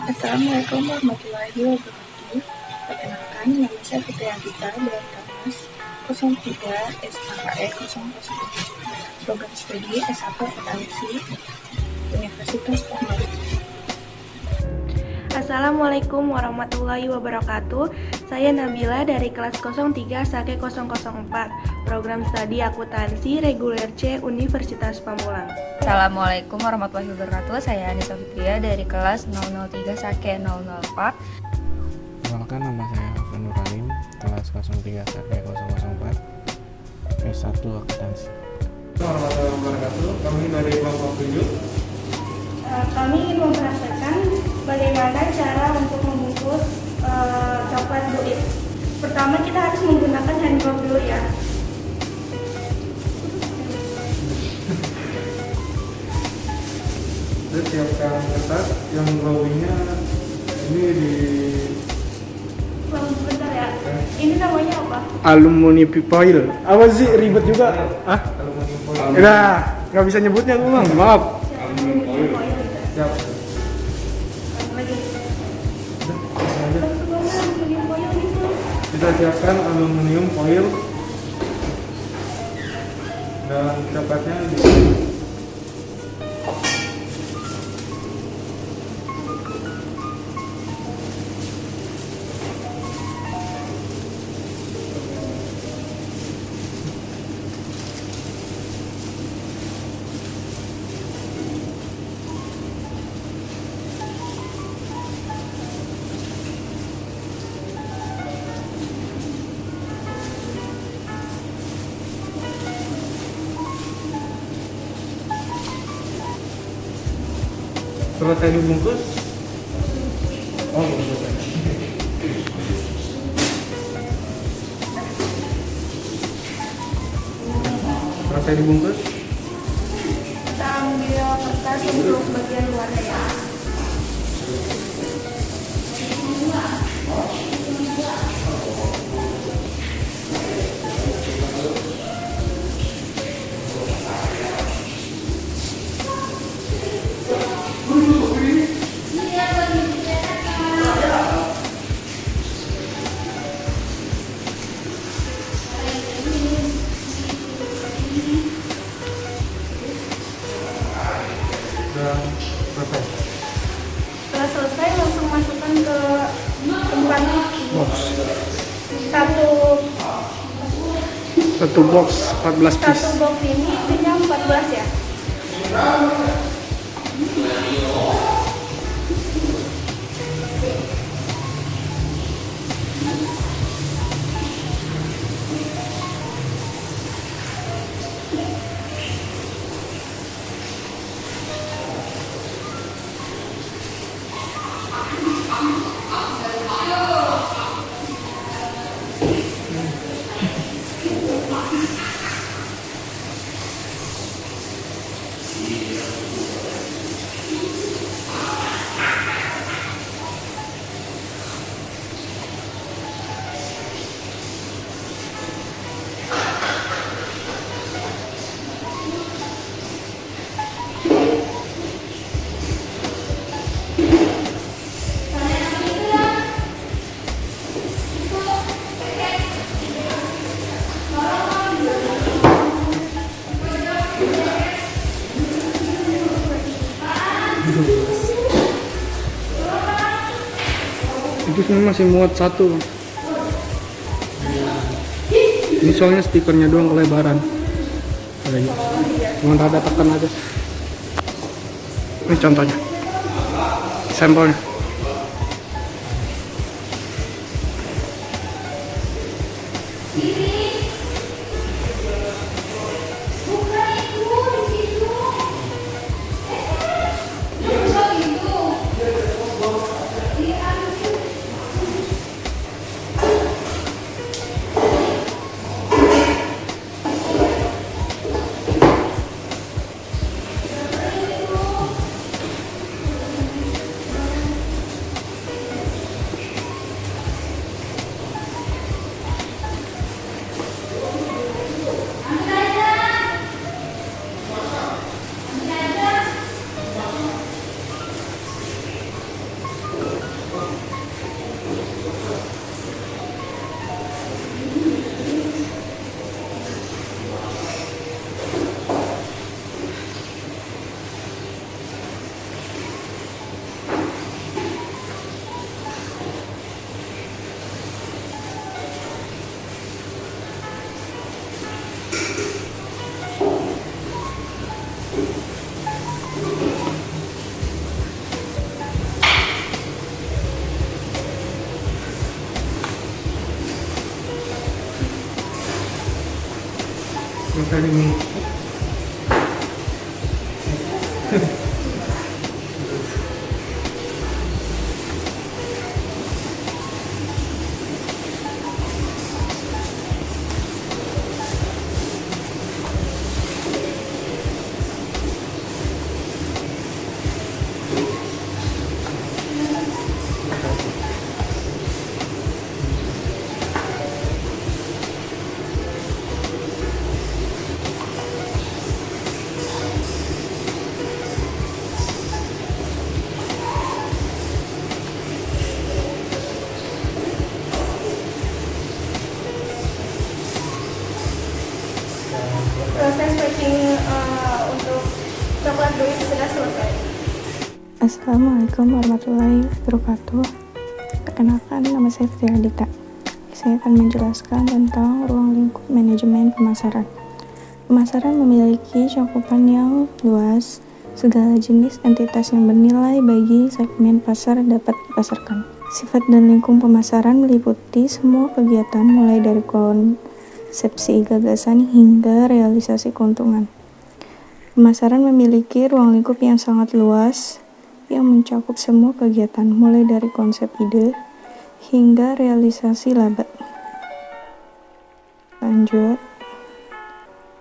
Assalamualaikum warahmatullahi wabarakatuh. Perkenalkan, nama saya Fitri Andita dari kelas 03 SKE 007 Program Studi S1 Akuntansi Universitas Muhammad. Assalamualaikum warahmatullahi wabarakatuh. Saya Nabila dari kelas 03 SAKE 004 Program Studi Akuntansi Reguler C Universitas Pamulang. Assalamualaikum warahmatullahi wabarakatuh. Saya Anissa Fitria dari kelas 003 SAKE 004. Perkenalkan, nama saya Afan Nuralim, kelas 03 SAKE 004 S1 Akuntansi. Warahmatullahi wabarakatuh. Kami dari kelompok 7. Kami ingin mempraktekkan bagaimana cara untuk membungkus coklat buit. Pertama kita harus menggunakan hand glove dulu ya. Terus siapkan kertas yang glowingnya ini di Bentar ya. Ini namanya apa? aluminium foil. Apa sih, ribet juga? Ah, Aluminium foil. nah, nggak bisa nyebutnya gue bang. Maaf. Aluminium foil. Siap. Lagi. Lanjut. Aluminium foil gitu. Kita siapkan aluminium foil dan coklatnya di selesai dibungkus. Oh, selesai. Selesai dibungkus. Kita ambil kertas untuk bagian luarnya ya. Dan selesai. Setelah selesai langsung masukkan ke tempat Box. satu Box 14 piece. satu box ini isinya 14 ya. Itu semua masih muat satu. Ini soalnya stikernya doang kelebaran. Cuma rada tekan aja. Ini contohnya, sampelnya. Coklat Duit sudah selesai. Assalamualaikum warahmatullahi wabarakatuh. Perkenalkan, nama saya Fitri Adita. Saya akan menjelaskan tentang ruang lingkup manajemen pemasaran. Pemasaran memiliki cakupan yang luas. Segala jenis entitas yang bernilai bagi segmen pasar dapat dipasarkan. Sifat dan lingkup pemasaran meliputi semua kegiatan mulai dari konsepsi gagasan hingga realisasi keuntungan. Pemasaran memiliki ruang lingkup yang sangat luas yang mencakup semua kegiatan mulai dari konsep ide hingga realisasi laba. Lanjut,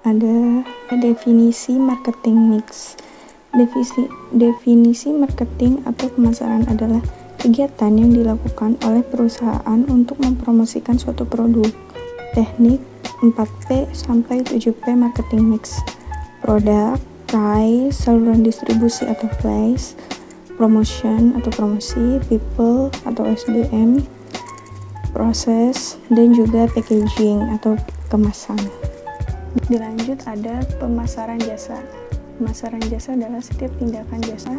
ada definisi marketing mix. Definisi marketing atau pemasaran adalah kegiatan yang dilakukan oleh perusahaan untuk mempromosikan suatu produk. Teknik 4P sampai 7P marketing mix. Produk, price, saluran distribusi atau place, promotion atau promosi, people atau SDM, proses, dan juga packaging atau kemasan. Dilanjut ada pemasaran jasa. Pemasaran jasa adalah setiap tindakan jasa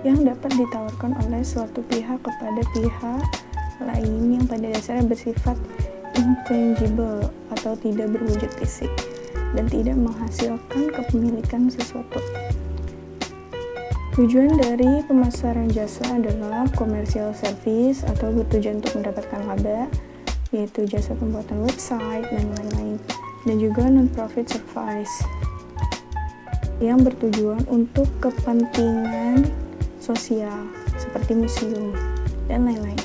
yang dapat ditawarkan oleh suatu pihak kepada pihak lain yang pada dasarnya bersifat intangible atau tidak berwujud fisik dan tidak menghasilkan kepemilikan sesuatu. Tujuan dari pemasaran jasa adalah commercial service atau bertujuan untuk mendapatkan laba, yaitu jasa pembuatan website dan lain-lain, dan juga non-profit service yang bertujuan untuk kepentingan sosial seperti museum dan lain-lain.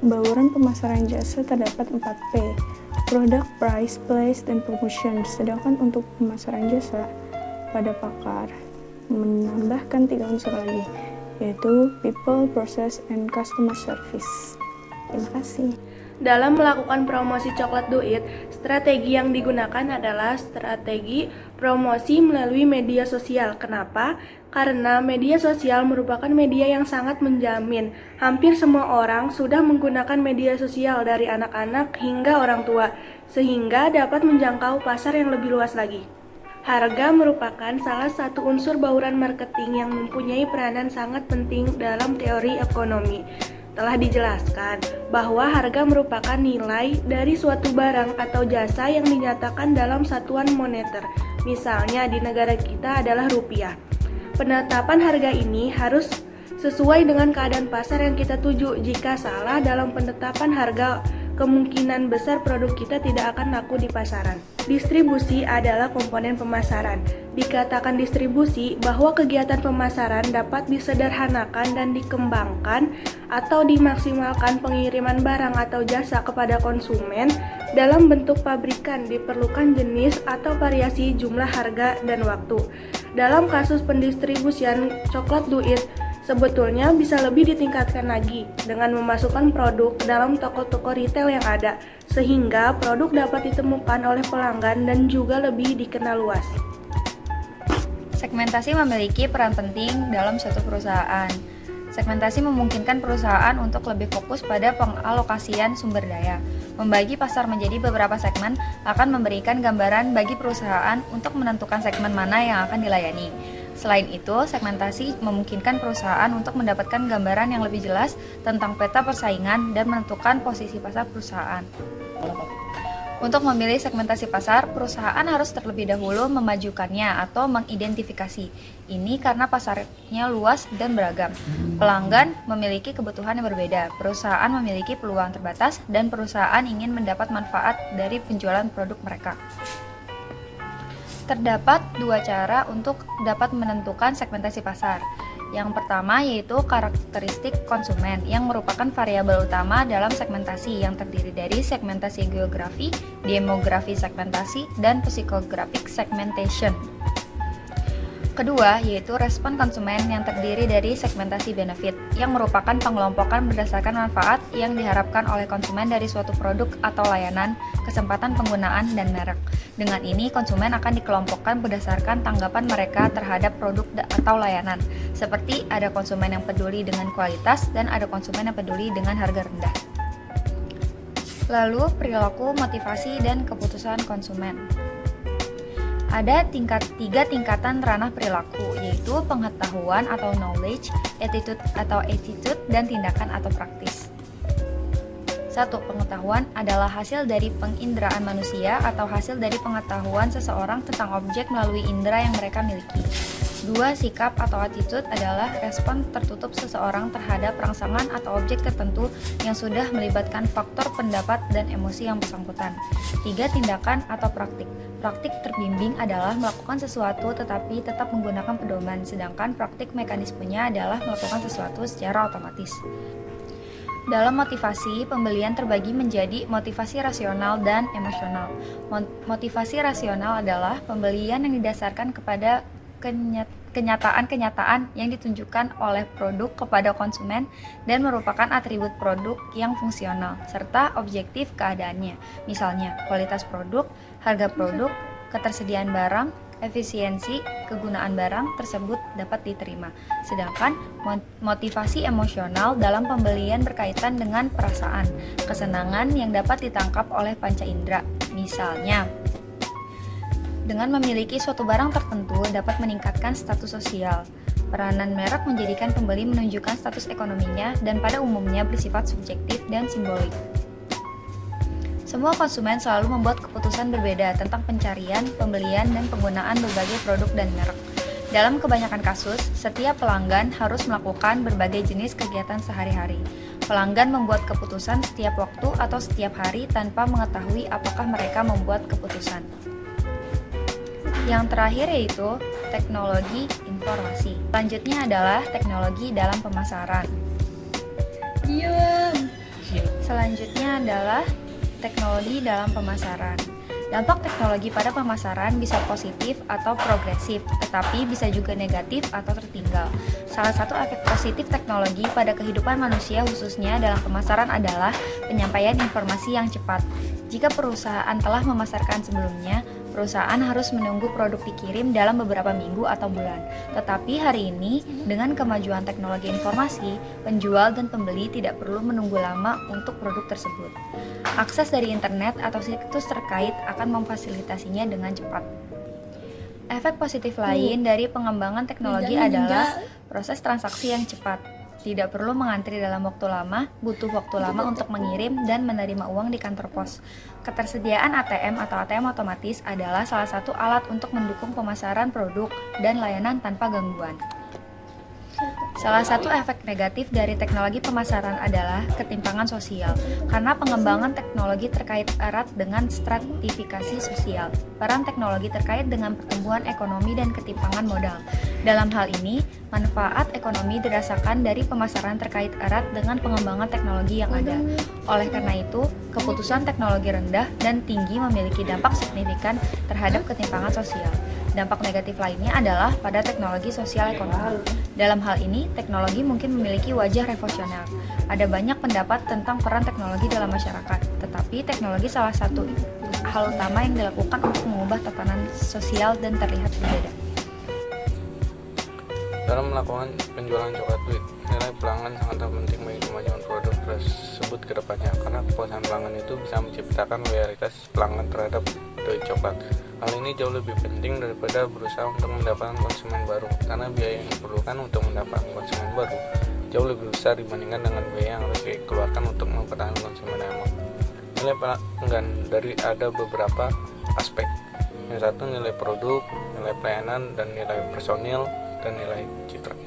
Bauran pemasaran jasa terdapat 4P, product, price, place, dan promotion. Sedangkan untuk pemasaran jasa pada pakar menambahkan 3 unsur lagi, yaitu people, process, and customer service. Terima kasih. Dalam melakukan promosi Coklat Duit, strategi yang digunakan adalah strategi promosi melalui media sosial. Kenapa? Karena media sosial merupakan media yang sangat menjamin. Hampir semua orang sudah menggunakan media sosial dari anak-anak hingga orang tua, sehingga dapat menjangkau pasar yang lebih luas lagi. Harga merupakan salah satu unsur bauran marketing yang mempunyai peranan sangat penting dalam teori ekonomi. Telah dijelaskan bahwa harga merupakan nilai dari suatu barang atau jasa yang dinyatakan dalam satuan moneter. Misalnya di negara kita adalah rupiah. Penetapan harga ini harus sesuai dengan keadaan pasar yang kita tuju. Jika salah dalam penetapan harga, kemungkinan besar produk kita tidak akan laku di pasaran. Distribusi adalah komponen pemasaran. Dikatakan distribusi bahwa kegiatan pemasaran dapat disederhanakan dan dikembangkan atau dimaksimalkan pengiriman barang atau jasa kepada konsumen dalam bentuk pabrikan. Diperlukan jenis atau variasi jumlah harga dan waktu. Dalam kasus pendistribusian Coklat Duit, sebetulnya bisa lebih ditingkatkan lagi dengan memasukkan produk ke dalam toko-toko retail yang ada, sehingga produk dapat ditemukan oleh pelanggan dan juga lebih dikenal luas. Segmentasi memiliki peran penting dalam suatu perusahaan. Segmentasi memungkinkan perusahaan untuk lebih fokus pada pengalokasian sumber daya. Membagi pasar menjadi beberapa segmen akan memberikan gambaran bagi perusahaan untuk menentukan segmen mana yang akan dilayani. Selain itu, segmentasi memungkinkan perusahaan untuk mendapatkan gambaran yang lebih jelas tentang peta persaingan dan menentukan posisi pasar perusahaan. Untuk memilih segmentasi pasar, perusahaan harus terlebih dahulu memajukannya atau mengidentifikasi. Ini karena pasarnya luas dan beragam. Pelanggan memiliki kebutuhan yang berbeda, perusahaan memiliki peluang terbatas, dan perusahaan ingin mendapat manfaat dari penjualan produk mereka. Terdapat 2 cara untuk dapat menentukan segmentasi pasar. Yang pertama yaitu karakteristik konsumen yang merupakan variabel utama dalam segmentasi yang terdiri dari segmentasi geografi, demografi segmentasi, dan psychographic segmentation. Kedua yaitu respon konsumen yang terdiri dari segmentasi benefit yang merupakan pengelompokan berdasarkan manfaat yang diharapkan oleh konsumen dari suatu produk atau layanan, kesempatan penggunaan, dan merek. Dengan ini konsumen akan dikelompokkan berdasarkan tanggapan mereka terhadap produk atau layanan, seperti ada konsumen yang peduli dengan kualitas dan ada konsumen yang peduli dengan harga rendah. Lalu perilaku, motivasi, dan keputusan konsumen. Ada tiga tingkatan ranah perilaku, yaitu pengetahuan atau knowledge, attitude atau attitude, dan tindakan atau praktis. 1. Pengetahuan adalah hasil dari penginderaan manusia atau hasil dari pengetahuan seseorang tentang objek melalui indera yang mereka miliki. 2. Sikap atau attitude adalah respon tertutup seseorang terhadap rangsangan atau objek tertentu yang sudah melibatkan faktor pendapat dan emosi yang bersangkutan. 3. Tindakan atau praktik. Praktik terbimbing adalah melakukan sesuatu tetapi tetap menggunakan pedoman, sedangkan praktik mekanismenya adalah melakukan sesuatu secara otomatis. Dalam motivasi, pembelian terbagi menjadi motivasi rasional dan emosional. Motivasi rasional adalah pembelian yang didasarkan kepada kenyataan-kenyataan yang ditunjukkan oleh produk kepada konsumen dan merupakan atribut produk yang fungsional serta objektif keadaannya, misalnya kualitas produk, harga produk, ketersediaan barang, efisiensi kegunaan barang tersebut dapat diterima. Sedangkan motivasi emosional dalam pembelian berkaitan dengan perasaan, kesenangan yang dapat ditangkap oleh panca indera, misalnya dengan memiliki suatu barang tertentu dapat meningkatkan status sosial. Peranan merek menjadikan pembeli menunjukkan status ekonominya dan pada umumnya bersifat subjektif dan simbolik. Semua konsumen selalu membuat keputusan berbeda tentang pencarian, pembelian, dan penggunaan berbagai produk dan merek. Dalam kebanyakan kasus, setiap pelanggan harus melakukan berbagai jenis kegiatan sehari-hari. Pelanggan membuat keputusan setiap waktu atau setiap hari tanpa mengetahui apakah mereka membuat keputusan. Yang terakhir yaitu teknologi informasi. Selanjutnya adalah teknologi dalam pemasaran. Selanjutnya adalah teknologi dalam pemasaran. Dampak teknologi pada pemasaran bisa positif atau progresif, tetapi bisa juga negatif atau tertinggal. Salah satu efek positif teknologi pada kehidupan manusia khususnya dalam pemasaran adalah penyampaian informasi yang cepat. Jika perusahaan telah memasarkan sebelumnya, perusahaan harus menunggu produk dikirim dalam beberapa minggu atau bulan. Tetapi hari ini, dengan kemajuan teknologi informasi, penjual dan pembeli tidak perlu menunggu lama untuk produk tersebut. Akses dari internet atau situs terkait akan memfasilitasinya dengan cepat. Efek positif lain dari pengembangan teknologi adalah proses transaksi yang cepat. Tidak perlu mengantri dalam waktu lama, butuh waktu lama untuk mengirim dan menerima uang di kantor pos. Ketersediaan ATM atau ATM otomatis adalah salah satu alat untuk mendukung pemasaran produk dan layanan tanpa gangguan. Salah satu efek negatif dari teknologi pemasaran adalah ketimpangan sosial. Karena pengembangan teknologi terkait erat dengan stratifikasi sosial. Peran teknologi terkait dengan pertumbuhan ekonomi dan ketimpangan modal. Dalam hal ini, manfaat ekonomi dirasakan dari pemasaran terkait erat dengan pengembangan teknologi yang ada. Oleh karena itu, keputusan teknologi rendah dan tinggi memiliki dampak signifikan terhadap ketimpangan sosial. Dampak negatif lainnya adalah pada teknologi sosial ekonomi. Dalam hal ini, teknologi mungkin memiliki wajah revolusioner. Ada banyak pendapat tentang peran teknologi dalam masyarakat, tetapi teknologi salah satu hal utama yang dilakukan untuk mengubah tatanan sosial dan terlihat berbeda. Dalam melakukan penjualan coklat duit, nilai pelanggan sangat penting bagi kemajuan produk tersebut ke depannya, karena kepuasan pelanggan itu bisa menciptakan loyalitas pelanggan terhadap duit coklat. Hal ini jauh lebih penting daripada berusaha untuk mendapatkan konsumen baru, karena biaya yang diperlukan untuk mendapatkan konsumen baru jauh lebih besar dibandingkan dengan biaya yang harus dikeluarkan untuk mempertahankan konsumen lama. Nilai pelanggan dari ada beberapa aspek. Yang satu nilai produk, nilai pelayanan, dan nilai personil, dan nilai citra.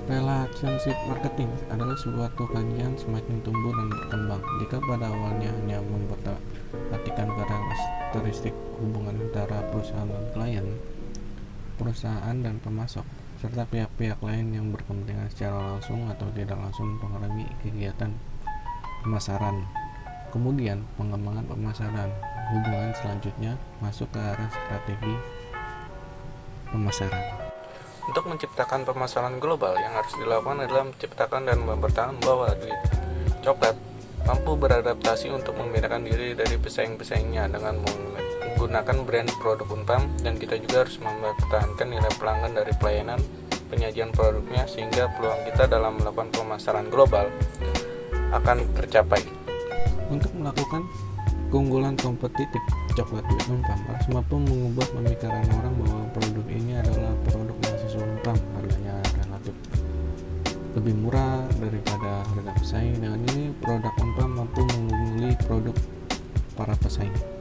Relationship marketing adalah sebuah kajian semakin tumbuh dan berkembang. Jika pada awalnya hanya memperhatikan karakteristik hubungan antara perusahaan dan klien, perusahaan dan pemasok, serta pihak-pihak lain yang berkepentingan secara langsung atau tidak langsung mempengaruhi kegiatan pemasaran. Kemudian, pengembangan pemasaran. Hubungan selanjutnya masuk ke arah strategi pemasaran. Untuk menciptakan pemasaran global, yang harus dilakukan adalah menciptakan dan mempertahankan bahwa duit coklat mampu beradaptasi untuk membedakan diri dari pesaing-pesaingnya dengan menggunakan brand produk Unpam, dan kita juga harus mempertahankan nilai pelanggan dari pelayanan penyajian produknya sehingga peluang kita dalam melakukan pemasaran global akan tercapai. Untuk melakukan Keunggulan kompetitif coklat duit Unpam mampu mengubah pemikiran orang bahwa produk ini adalah produk mahasiswa Unpam. Harganya relatif lebih murah daripada harga pesaing. Dengan ini produk Unpam mampu mengungguli produk para pesaing.